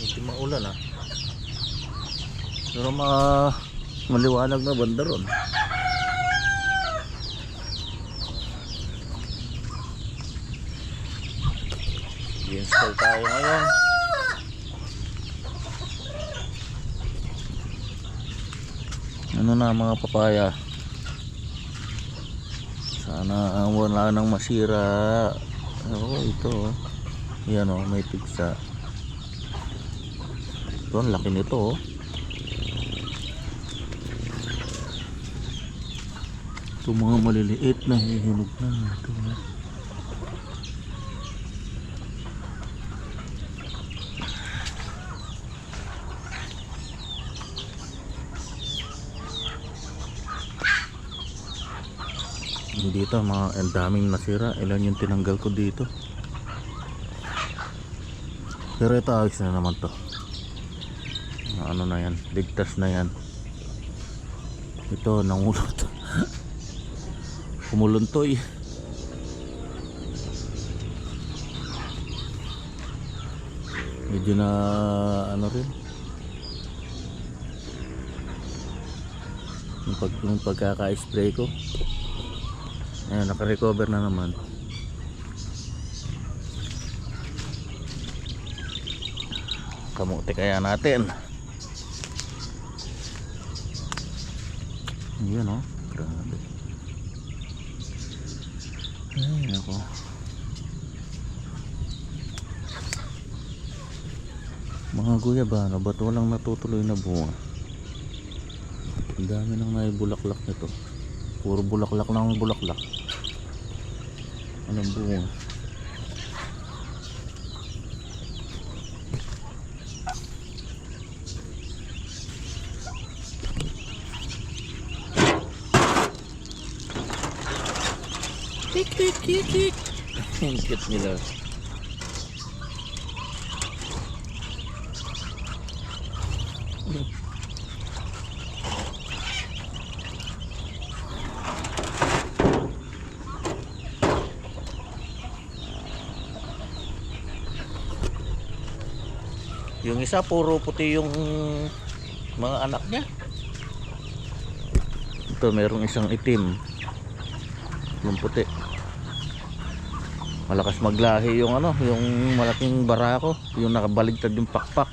Hindi maulan ah. Pero maliwanag na banda ron. I-install tayo ngayon. Ano na mga papaya. Sana wala nang masira. Oh, ito. Yan oh, may pigsa. Ito, ang laki nito oh. Ito mga maliliit na hihinog na. Ito oh. Dito ang daming nasira. Ilan yung tinanggal ko dito. Pero ito ayos na naman to. Ano na yan, ligtas na yan. Ito nangulot. Kumuluntoy. Medyo na ano rin yung pagkaka-spray ko. Ayan, naka-recover na naman. Kamuti kaya natin. Ayan oh, grabe. Ay, ako. Mga guyabano, ba't walang natutuloy na bunga? Ang dami nang naibulaklak nito. Puro bulaklak lang ang bulaklak. Anong bunga? Kik kik kik kik. Ang cute nila. Yung isa puro puti yung mga anak niya. Ito merong isang itim. Yung puti. Malakas maglahi yung ano, yung malaking barako, yung nakabaligtad yung pakpak.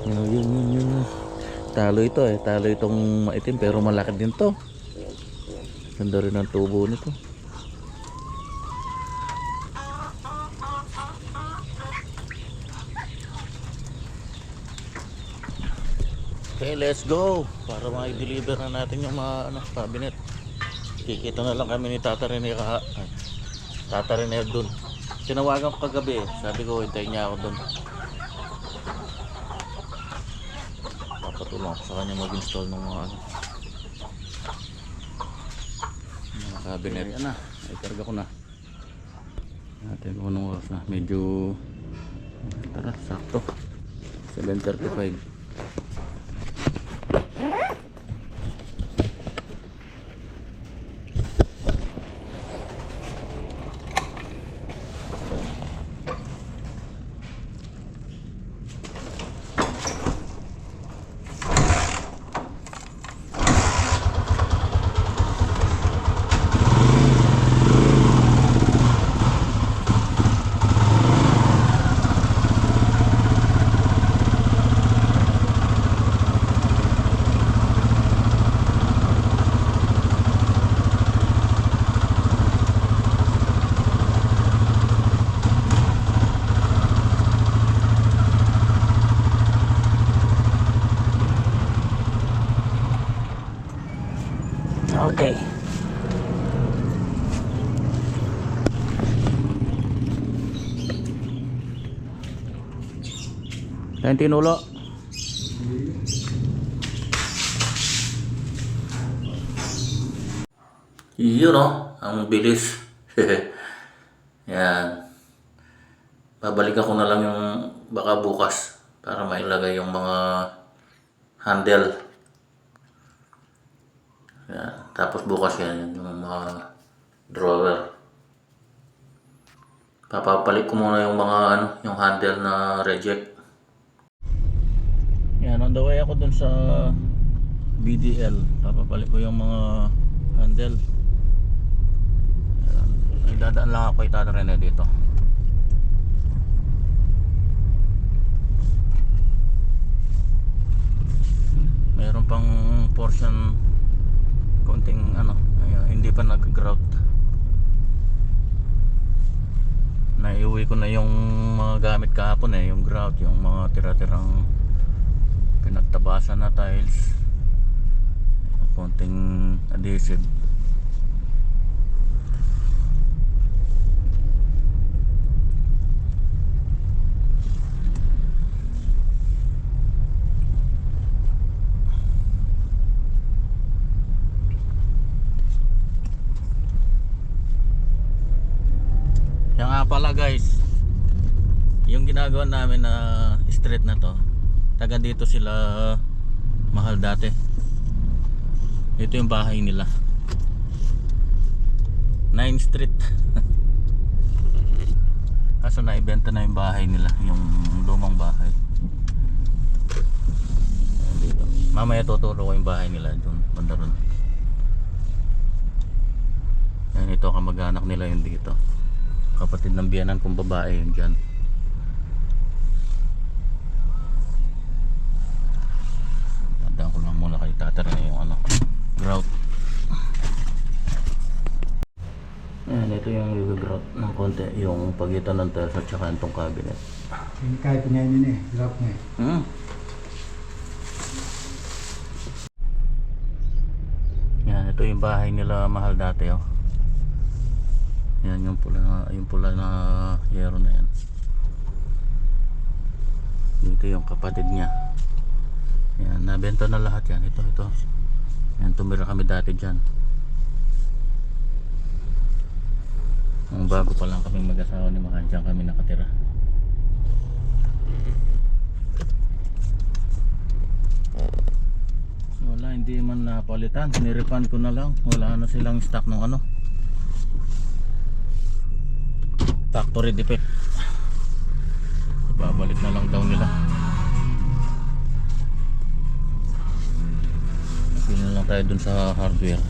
Yun. Talo ito eh, talo itong maitim pero malaki din to. Ganda rin ang tubo nito. Okay, let's go para ma-deliver na natin yung mga cabinet. Kikita na lang kami ni Tata Rene Tata Rene dun. Tinawagan ko kagabi, sabi ko hintayin niya ako dun. Papatulong ako sa kanya mag-install ng mga mga cabinet. Ayan na, ikarga ko na. Natin kung anong oras na. Medyo tara, sakto 7:35. Okay. Yan tinulo. Yun oh, ang bilis. Yan. Babalik ako na lang yung baka bukas para mailagay yung mga handle. Yan. Tapos bukas yan yung mga drawer. Papapalit ko muna yung mga yung handle na reject. Yan, on the way ako dun sa BDL. Papapalit ko yung mga handle. Yan. Ay, dadaan lang ako kay Tata Rene dito. Meron pang portion konting hindi pa nag-grout. Naiuwi ko na yung mga gamit kahapon yung grout, yung mga tira-tirang pinagtabasan na tiles, konting adhesive. Yan nga pala guys, yung ginagawa namin na street na to, taga dito sila Mahal dati. Ito yung bahay nila, 9th Street. Kaso naibenta na yung bahay nila, yung lumang bahay. Dito. Mamaya tuturo ko yung bahay nila doon, banda ron. Yan, ito kamag-anak nila yung dito. Kapatid ng biyanan kong babae yun dyan. Tandaan ko lang muna kay Tata Rene yung grout. Ayan, ito yung grout ng konti, yung pagitan ng tiles at saka itong cabinet. Hindi kahit pinyayin grout na Yan, ito yung bahay nila Mahal dati Yan yung pula na yero na yan. Dito yung kapatid niya. Yan, nabenta na lahat yan. Ito. Yan, tumira kami dati dyan. Ang bago pa lang kami mag-asawa ni Mahal, dyan kami nakatira. Wala, hindi man napalitan. Niripan ko na lang. Wala na silang stock ng factory defect. Babalik na lang daw nila. Pili na lang tayo dun sa hardware.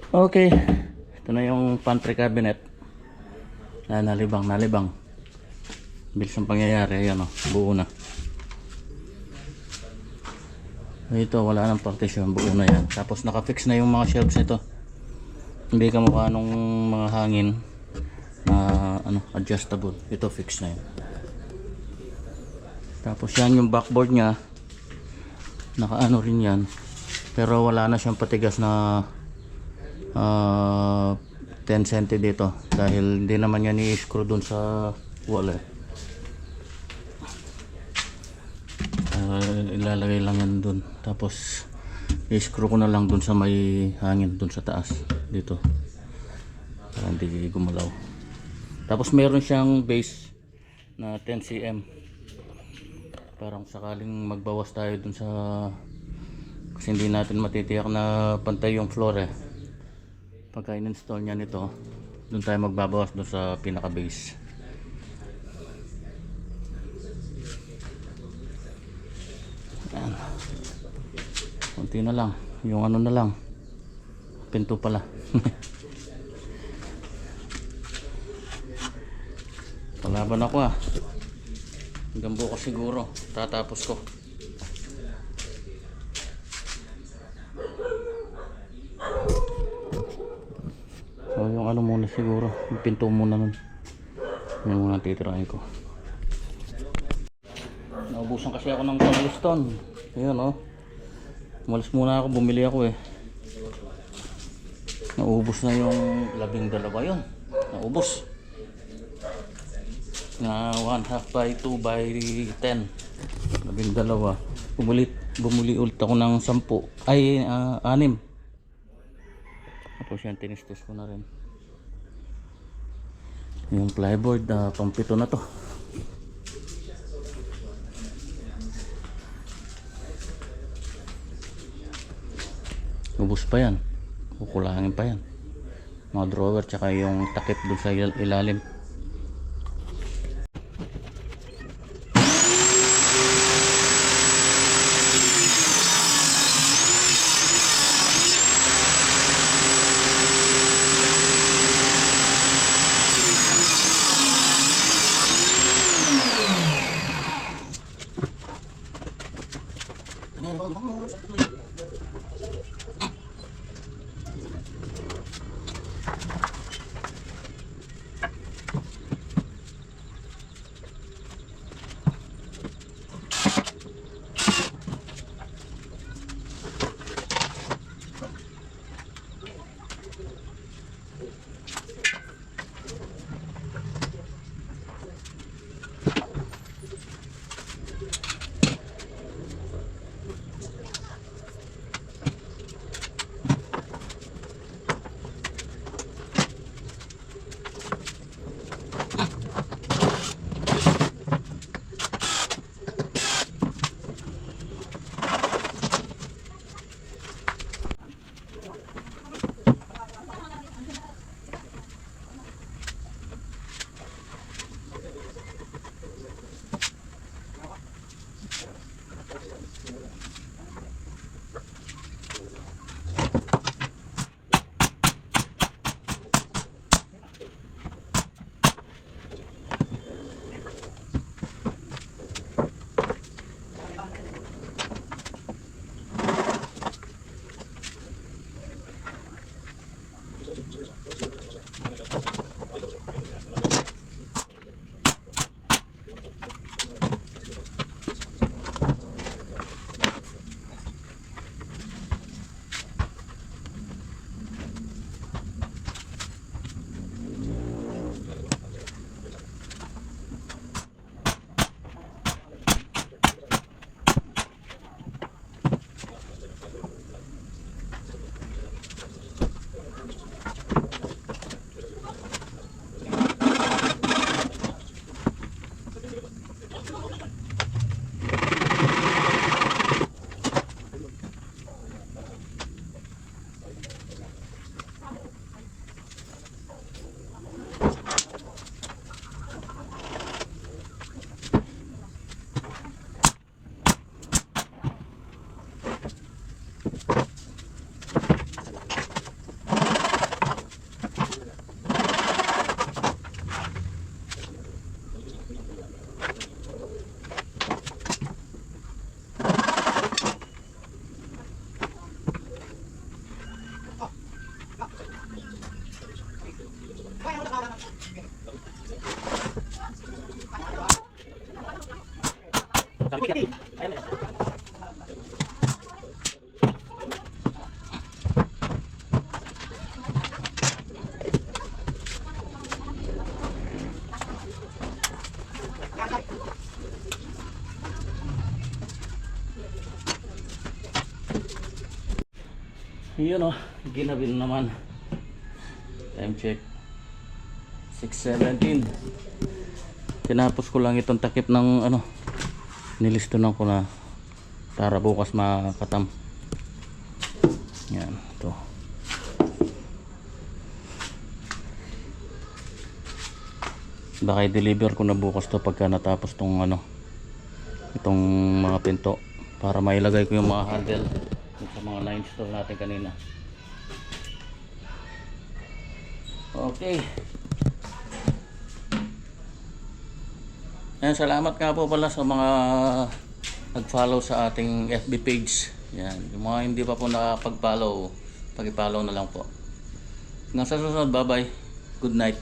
Okay. Ito na yung pantry cabinet. Nalibang. Bilis ang pangyayari. Ayan o. Buo na. Ito wala nang partition. Buo na yan. Tapos nakafix na yung mga shelves nito. Hindi ka mukha nung mga hangin na adjustable. Ito fix na yun. Tapos yan yung backboard nya. Nakaano rin yan. Pero wala na siyang patigas na 10 cm dito dahil hindi naman yan i-screw dun sa wall eh. Ilalagay lang yan dun, tapos i-screw ko na lang dun sa may hangin dun sa taas dito para hindi gumalaw. Tapos meron siyang base na 10 cm parang sakaling magbawas tayo dun sa, kasi hindi natin matitiyak na pantay yung floor eh. Pagka in-install niya nito, doon tayo magbabawas doon sa pinaka base. Ayan. Kunti na lang, yung ano na lang, pinto pala. Palaban ako ah, hanggang bukas siguro tatapos ko. So yung ano muna siguro, yung pinto muna nun, yung mga titirahin ko. Naubusan kasi ako ng cobblestone. Ayun oh, umalis muna ako, bumili ako eh. Naubos na yung 12 yun, naubos na 1/2 by 2 by 10, 12. Bumuli ulit ako ng 10 ay 6. Tapos yan, tinistis ko na rin yung plyboard, pang 7 na to. Ubus pa yan, kukulangin pa yan, mga drawer tsaka yung takip dun sa ilalim. Yun o, ginabi na naman. Time check 6:17. Tinapos ko lang itong takip ng ano, nilistunan ko na para bukas makatam. Yan, ito. Baka i-deliver ko na bukas to pagka natapos tong ano, itong mga pinto, para mailagay ko yung mga handle sa mga na-install natin kanina. Okay. Ayan, salamat nga po pala sa mga nag-follow sa ating FB page. Yan, yung mga hindi pa po nakapag-follow, pag-follow na lang po. Hanggang sa susunod, bye bye. Good night.